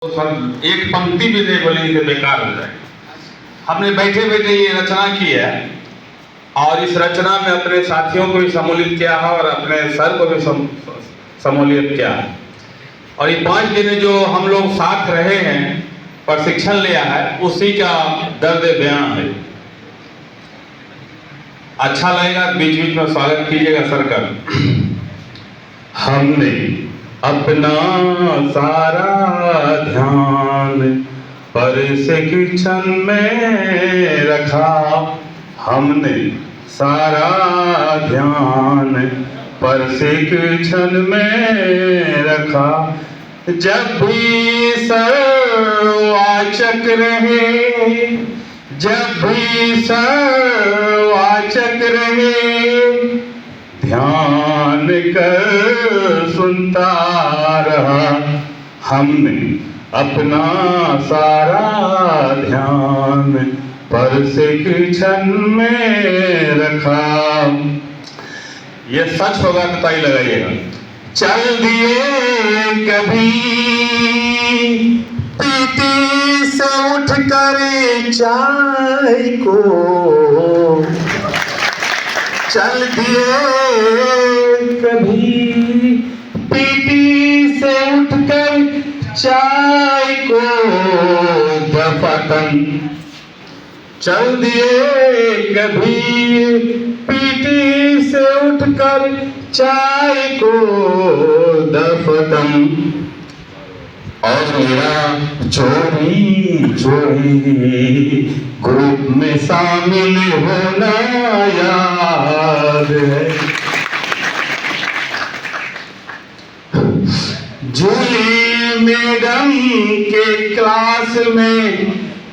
तो सर एक पंक्ति भी नहीं बोलेंगे कि बेकार हो जाए। हमने बैठे बैठे ये रचना की है और इस रचना में अपने साथियों को भी सम्मिलित किया है और अपने सर को भी सम्मिलित किया है। और ये 5 दिन जो हम लोग साथ रहे हैं, प्रशिक्षण लिया है, उसी का दर्द बयां है। अच्छा लगेगा, बीच बीच में स्वागत कीजिएगा सर का। हमने अपना सारा ध्यान प्रशिक्षण में रखा, हमने सारा ध्यान प्रशिक्षण में रखा। जब भी सर्ववाचक रहे, जब भी सर्ववाचक रहे, ध्यान कर सुनता रहा। हमने अपना सारा ध्यान प्रशिक्षण में रखा। ये सच होगा तो ताली लगाइएगा। चल दिए कभी पीटी से उठ कर चाय को, चल दिए कभी पीटी से उठकर चाय को दफतन, चल दिए कभी पीटी से उठकर चाय को दफतन। और मेरा चोरी चोरी ग्रुप में शामिल होना याद है। जूली मैडम के क्लास में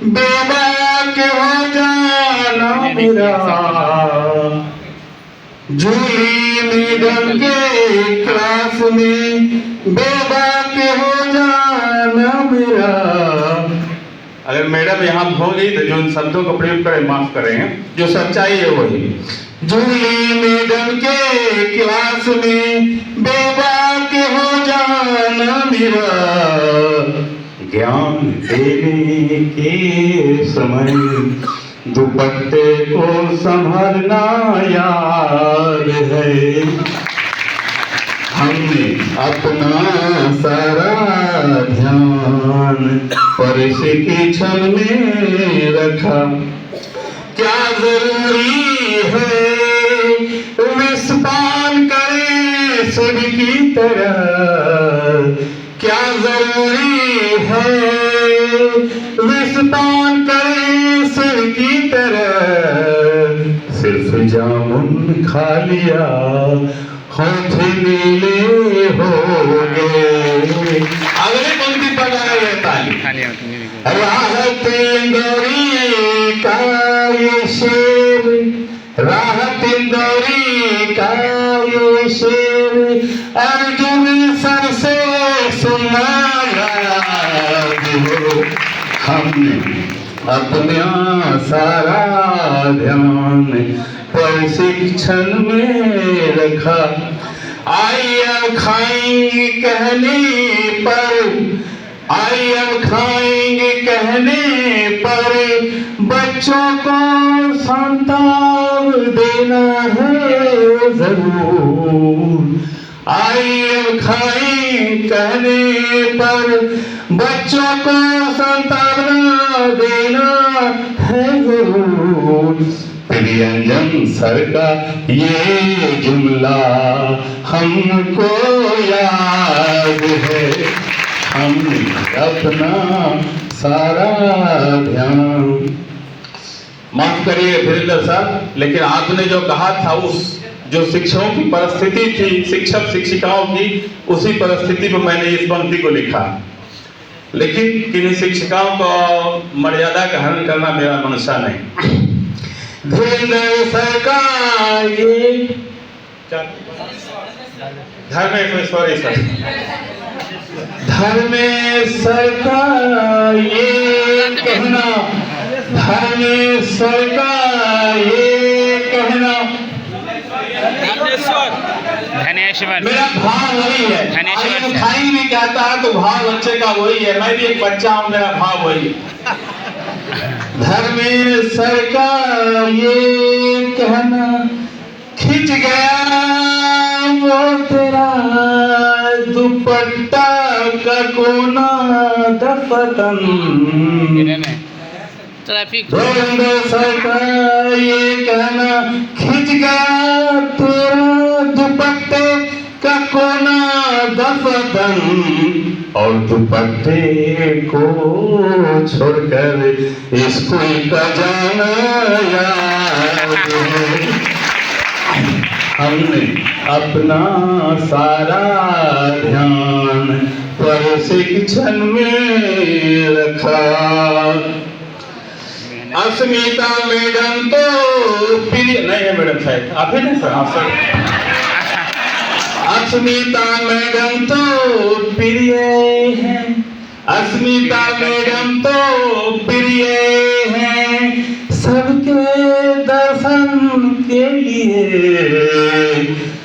बेबाक हो जाना मेरा, जूली मैडम के क्लास में बेबाक हो जाना मेरा। अगर मैडम यहाँ होगी तो जो शब्दों का प्रयोग करें माफ करें, जो सच्चाई है वही। जूली मैडम के क्लास में बेबाक हो जाना मेरा, ज्ञान देने के समय दुपट्टे को संभलना याद है। हमने अपना सारा ध्यान प्रशिक्षण में रखा। क्या जरूरी है विषपान करे शिव की तरह, क्या जरूरी है विषपान करे शिव की तरह। सिर्फ जामुन खा लिया होठ नीले हो गए। अगली पंक्ति पर लगाइए ताली। राहत इंदौरी का ये शेर, राहत इंदौरी का ये शेर, अर्जुन सर से सुनाया हो। हमने अपना सारा ध्यान प्रशिक्षण में रखा। आइए खाएंगे कहने पर, आइए खाएंगे कहने पर बच्चों को संताप देना है जरूर। आइए खाएं कहने पर बच्चों को संतावना देना है जरूर। प्रियंजन सर का ये जुमला हमको याद है। हमने अपना सारा ध्यान, माफ करिए धीरेन्द्र सर, लेकिन आपने जो कहा था उस जो शिक्षकों की परिस्थिति थी, शिक्षक शिक्षिकाओं की, उसी परिस्थिति पर मैंने इस पंक्ति को लिखा। लेकिन किन्हीं शिक्षिकाओं को मर्यादा का हनन करना मेरा मनसा नहीं। धीरेन्द्र सर का ये धर्मेश्वर सर, धर्मेश्वर का ये कहना, धर्मेश्वर का ये कहना, धनेश्वर धनेश्वर मेरा भाव वही है। धनेश्वर से। खाई भी कहता है तो भाव बच्चे का वही है। मैं भी एक बच्चा हूँ, मेरा भाव वही है। धर्मेश्वर का ये कहना खिंच गया वो तेरा दुपट्टा का कोना दफतन। ट्रैफिक धर्मेश्वर का ये कहना खिंच गया तेरा दुपट्टे का कोना दफतन, और दुपट्टे को छोड़कर स्कूल का जाना याद है। हमने अपना सारा ध्यान प्रशिक्षण में रखा। अस्मिता मैडम तो प्रिय नहीं है मैडम, शायद आप ही नहीं सर, आप सर। अस्मिता मैडम तो प्रिय है, अस्मिता मैडम तो प्रिय है सबके दर्शन के लिए।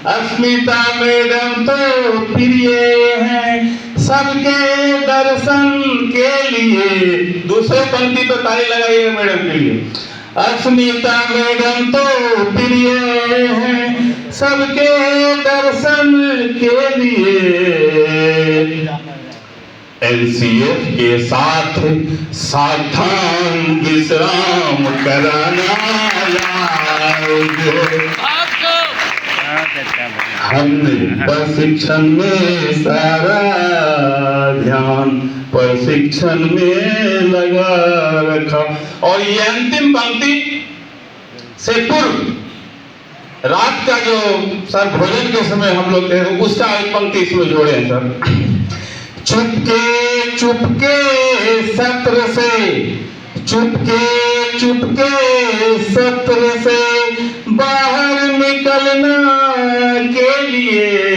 अस्मिता मैडम तो प्रिय है सबके दर्शन के लिए। दूसरे पंक्ति पर ताली लगाइए मैडम के लिए। अस्मिता मैडम तो प्रिय है सबके दर्शन के लिए। एलसीएफ के साथ सावधान विश्राम कराना याद है। हमने प्रशिक्षण में सारा ध्यान प्रशिक्षण में लगा रखा। और ये अंतिम पंक्ति से पूर्व रात का जो सर भोजन के समय हम लोग थे उसका एक पंक्ति इसमें जोड़े हैं सर। चुपके चुपके सत्र से, चुपके चुपके सत्र से बाहर निकलना के लिए